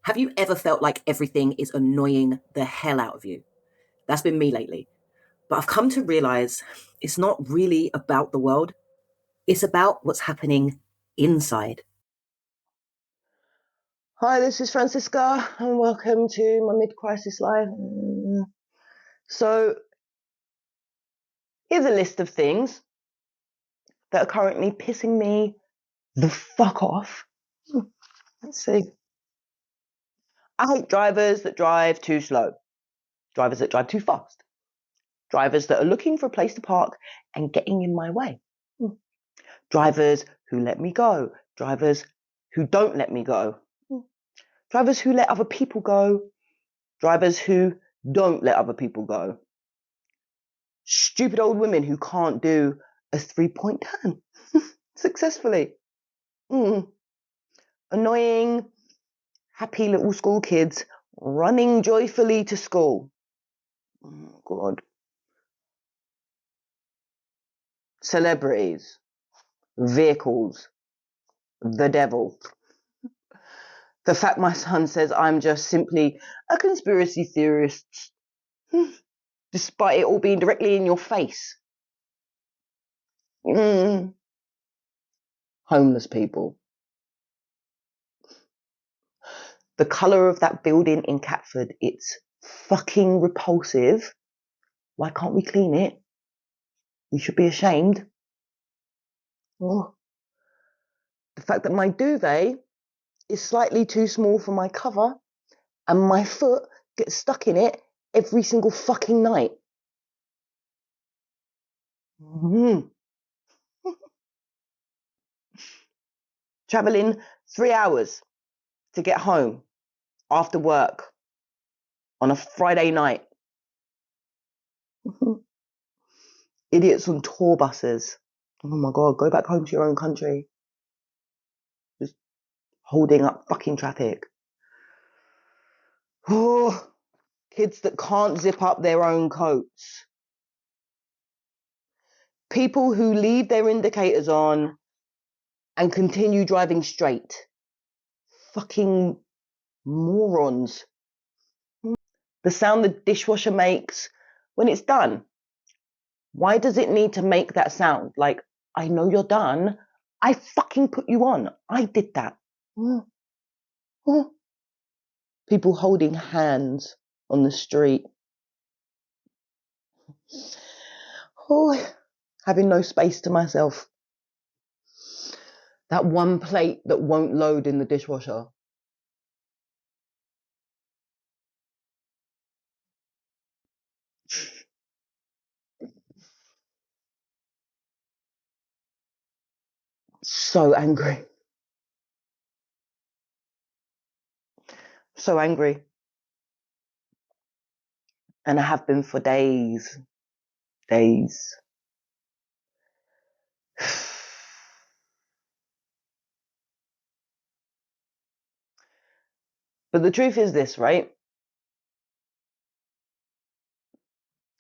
Have you ever felt like everything is annoying the hell out of you? That's been me lately. But I've come to realize it's not really about the world, it's about what's happening inside. Hi, this is Francisca, and welcome to my mid-crisis life. So, here's a list of things that are currently pissing me the fuck off. Let's see. I hate drivers that drive too slow, drivers that drive too fast, drivers that are looking for a place to park and getting in my way, drivers who let me go, drivers who don't let me go, drivers who let other people go, drivers who don't let other people go. Stupid old women who can't do a 3-point turn successfully. Annoying, happy little school kids running joyfully to school. Oh, God. Celebrities, vehicles, the devil. The fact my son says I'm just simply a conspiracy theorist, despite it all being directly in your face. Homeless people. The colour of that building in Catford, it's fucking repulsive. Why can't we clean it? We should be ashamed. Oh. The fact that my duvet is slightly too small for my cover and my foot gets stuck in it every single fucking night. Travelling 3 hours to get home after work on a Friday night. Idiots on tour buses. Oh my God, go back home to your own country. Just holding up fucking traffic. Oh, kids that can't zip up their own coats. People who leave their indicators on and continue driving straight. Fucking morons. The sound the dishwasher makes when it's done. Why does it need to make that sound? Like, I know you're done. I fucking put you on. I did that. People holding hands on the street. Oh, having no space to myself. That one plate that won't load in the dishwasher. So angry. So angry. And I have been for days. Days. But the truth is this, right?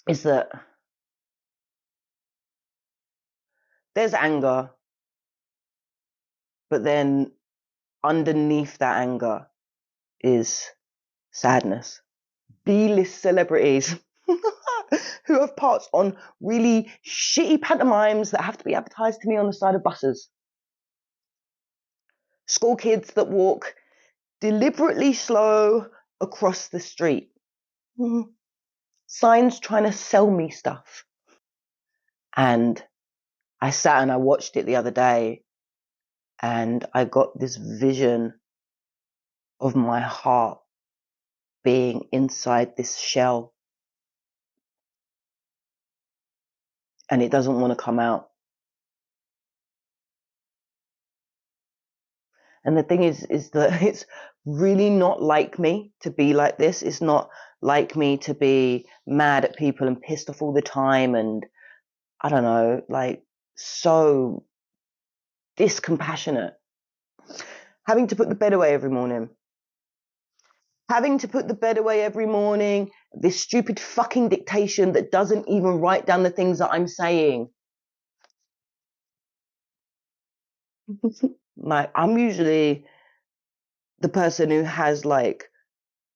Is that there's anger, but then underneath that anger is sadness. B-list celebrities who have parts on really shitty pantomimes that have to be advertised to me on the side of buses. School kids that walk deliberately slow across the street. Signs trying to sell me stuff. And I sat and I watched it the other day and I got this vision of my heart being inside this shell. And it doesn't want to come out. And the thing is that it's really not like me to be like this. It's not like me to be mad at people and pissed off all the time and, I don't know, like so discompassionate. Having to put the bed away every morning. Having to put the bed away every morning. This stupid fucking dictation that doesn't even write down the things that I'm saying. Like, I'm usually the person who has like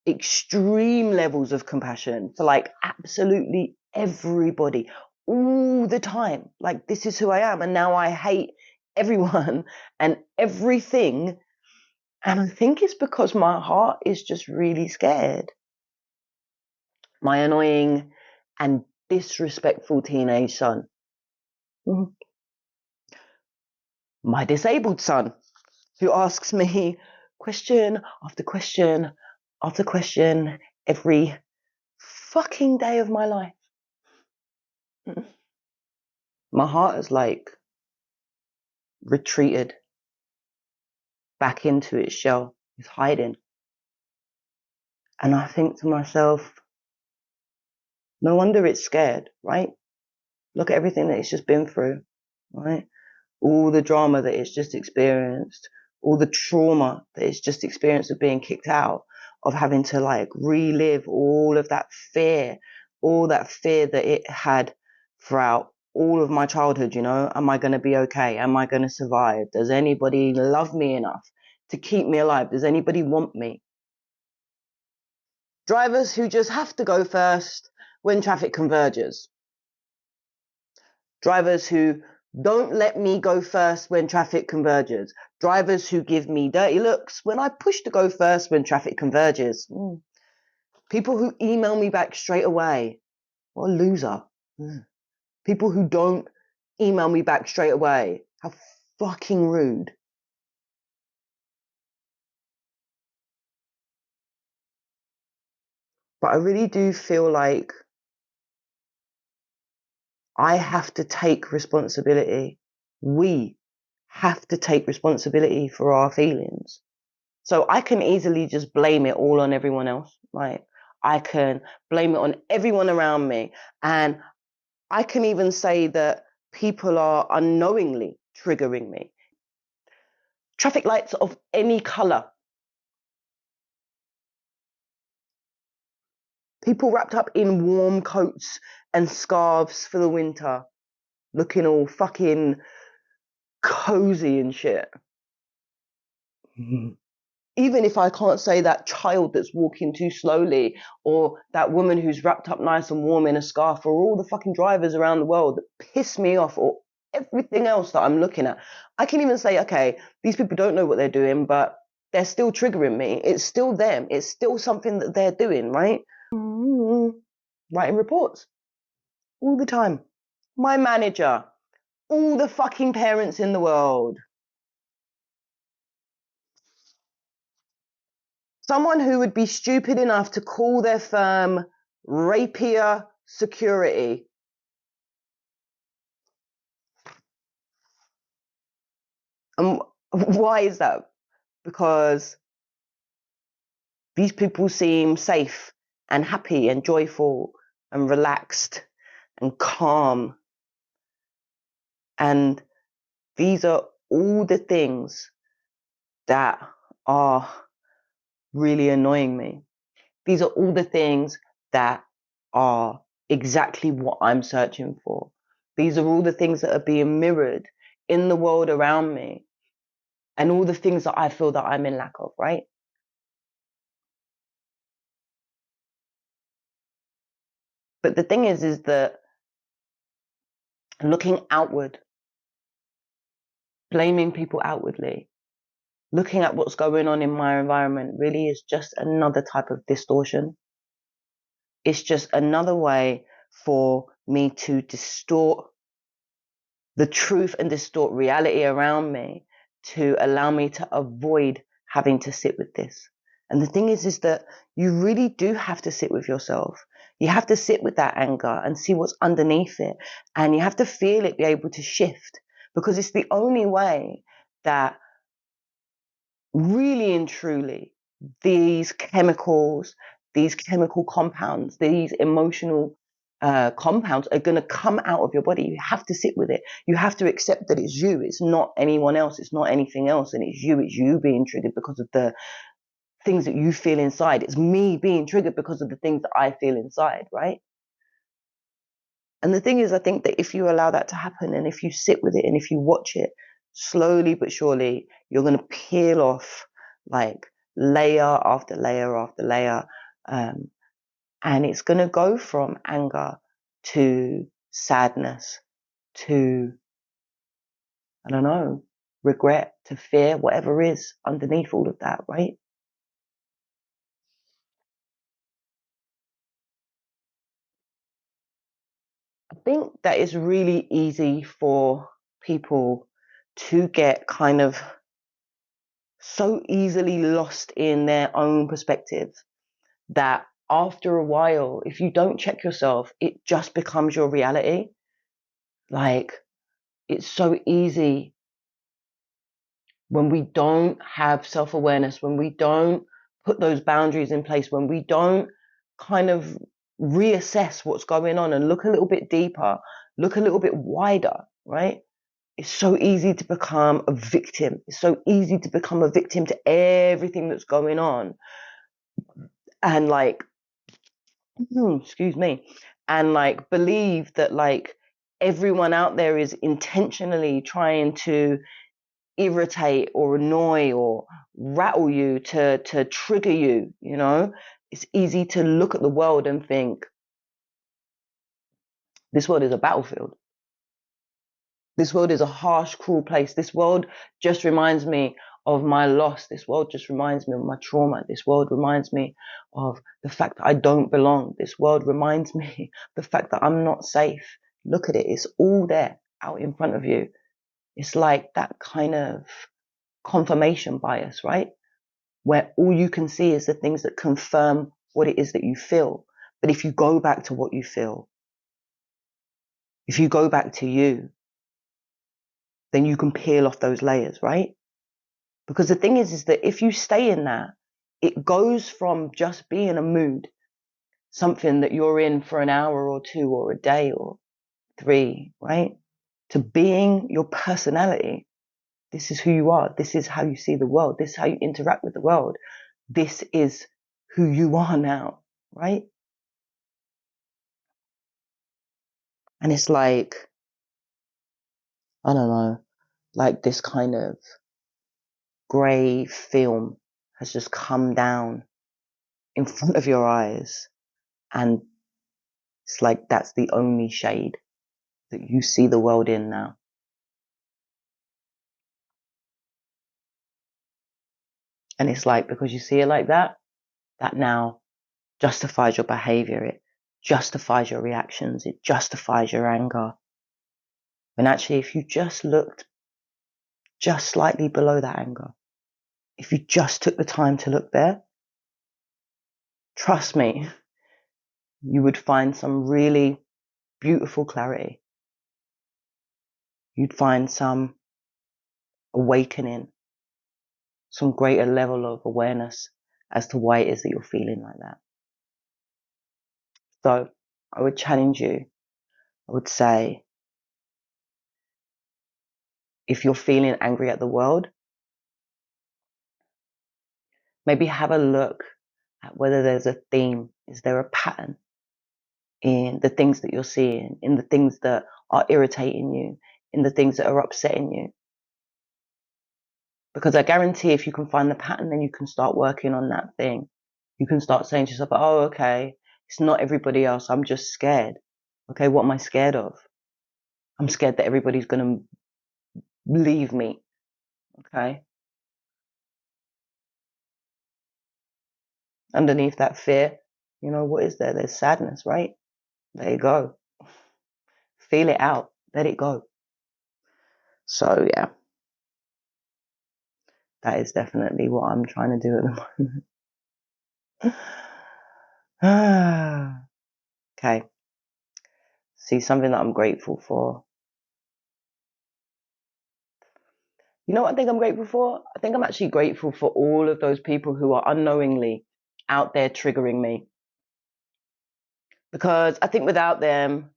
extreme levels of compassion for like absolutely everybody all the time. Like, this is who I am, and now I hate everyone and everything. And I think it's because my heart is just really scared. My annoying and disrespectful teenage son. My disabled son, who asks me question after question after question every fucking day of my life. My heart has like retreated back into its shell. It's hiding. And I think to myself, no wonder it's scared, right? Look at everything that it's just been through, right? All the drama that it's just experienced, all the trauma that it's just experienced of being kicked out, of having to like relive all of that fear, all that fear that it had throughout all of my childhood. You know, am I going to be okay? Am I going to survive? Does anybody love me enough to keep me alive? Does anybody want me? Drivers who just have to go first when traffic converges. Drivers who don't let me go first when traffic converges. Drivers who give me dirty looks when I push to go first when traffic converges. People who email me back straight away. What a loser. People who don't email me back straight away. How fucking rude. But I really do feel like I have to take responsibility. We have to take responsibility for our feelings. So I can easily just blame it all on everyone else. Like, I can blame it on everyone around me. And I can even say that people are unknowingly triggering me. Traffic lights of any color. People wrapped up in warm coats and scarves for the winter, looking all fucking cozy and shit. Even if I can't say that child that's walking too slowly, or that woman who's wrapped up nice and warm in a scarf, or all the fucking drivers around the world that piss me off, or everything else that I'm looking at, I can even say, okay, these people don't know what they're doing, but they're still triggering me. It's still them. It's still something that they're doing, right? Writing reports all the time. My manager, all the fucking parents in the world. Someone who would be stupid enough to call their firm Rapier Security. And why is that? Because these people seem safe and happy and joyful and relaxed and calm. And these are all the things that are really annoying me. These are all the things that are exactly what I'm searching for. These are all the things that are being mirrored in the world around me, and all the things that I feel that I'm in lack of, right? But the thing is that looking outward, blaming people outwardly, looking at what's going on in my environment really is just another type of distortion. It's just another way for me to distort the truth and distort reality around me to allow me to avoid having to sit with this. And the thing is that you really do have to sit with yourself. You have to sit with that anger and see what's underneath it. And you have to feel it be able to shift, because it's the only way that really and truly these chemical compounds, these emotional compounds are going to come out of your body. You have to sit with it. You have to accept that it's you. It's not anyone else. It's not anything else. And it's you being triggered because of the things that you feel inside. It's me being triggered because of the things that I feel inside, right? And the thing is, I think that if you allow that to happen, and if you sit with it, and if you watch it, slowly but surely, you're going to peel off like layer after layer after layer. And it's going to go from anger to sadness to, I don't know, regret to fear, whatever is underneath all of that, right? I think that it's really easy for people to get kind of so easily lost in their own perspective that after a while, if you don't check yourself, it just becomes your reality. Like, it's so easy when we don't have self-awareness, when we don't put those boundaries in place, when we don't kind of reassess what's going on and look a little bit deeper, look a little bit wider, right? It's so easy to become a victim. It's so easy to become a victim to everything that's going on. And like, excuse me, and like believe that like everyone out there is intentionally trying to irritate or annoy or rattle you to trigger you, you know. It's easy to look at the world and think this world is a battlefield. This world is a harsh, cruel place. This world just reminds me of my loss. This world just reminds me of my trauma. This world reminds me of the fact that I don't belong. This world reminds me the fact that I'm not safe. Look at it. It's all there out in front of you. It's like that kind of confirmation bias, right? Where all you can see is the things that confirm what it is that you feel. But if you go back to what you feel, if you go back to you, then you can peel off those layers, right? Because the thing is that if you stay in that, it goes from just being a mood, something that you're in for an hour or two or a day or three, right? To being your personality. This is who you are. This is how you see the world. This is how you interact with the world. This is who you are now, right? And it's like, I don't know, like this kind of grey film has just come down in front of your eyes. And it's like that's the only shade that you see the world in now. And it's like, because you see it like that, that now justifies your behavior. It justifies your reactions. It justifies your anger. When actually, if you just looked just slightly below that anger, if you just took the time to look there, trust me, you would find some really beautiful clarity. You'd find some awakening, some greater level of awareness as to why it is that you're feeling like that. So I would challenge you. I would say, if you're feeling angry at the world, maybe have a look at whether there's a theme. Is there a pattern in the things that you're seeing, in the things that are irritating you, in the things that are upsetting you? Because I guarantee if you can find the pattern, then you can start working on that thing. You can start saying to yourself, oh, okay, it's not everybody else. I'm just scared. Okay, what am I scared of? I'm scared that everybody's going to leave me. Okay. Underneath that fear, you know, what is there? There's sadness, right? There you go. Feel it out. Let it go. So, yeah, that is definitely what I'm trying to do at the moment. Okay. See, something that I'm grateful for. You know what I think I'm grateful for? I think I'm actually grateful for all of those people who are unknowingly out there triggering me. Because I think without them,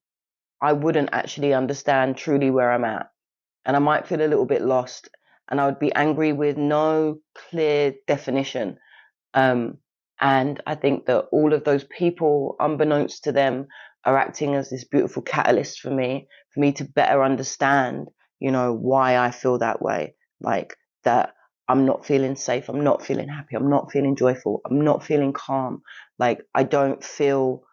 I wouldn't actually understand truly where I'm at. And I might feel a little bit lost. And I would be angry with no clear definition. And I think that all of those people, unbeknownst to them, are acting as this beautiful catalyst for me to better understand, you know, why I feel that way. Like that I'm not feeling safe. I'm not feeling happy. I'm not feeling joyful. I'm not feeling calm. Like, I don't feel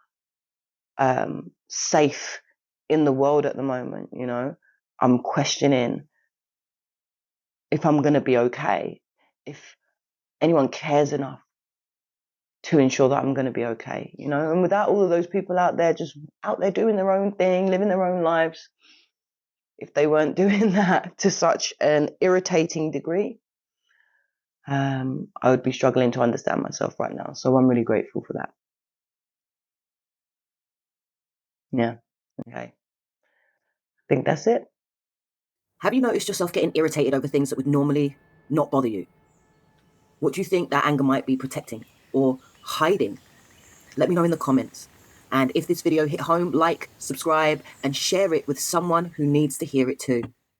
safe in the world at the moment, you know? I'm questioning if I'm going to be okay, if anyone cares enough to ensure that I'm going to be okay, you know? And without all of those people out there, just out there doing their own thing, living their own lives, if they weren't doing that to such an irritating degree, I would be struggling to understand myself right now. So I'm really grateful for that. Yeah. Okay. I think that's it. Have you noticed yourself getting irritated over things that would normally not bother you? What do you think that anger might be protecting or hiding? Let me know in the comments. And if this video hit home, like, subscribe, and share it with someone who needs to hear it too.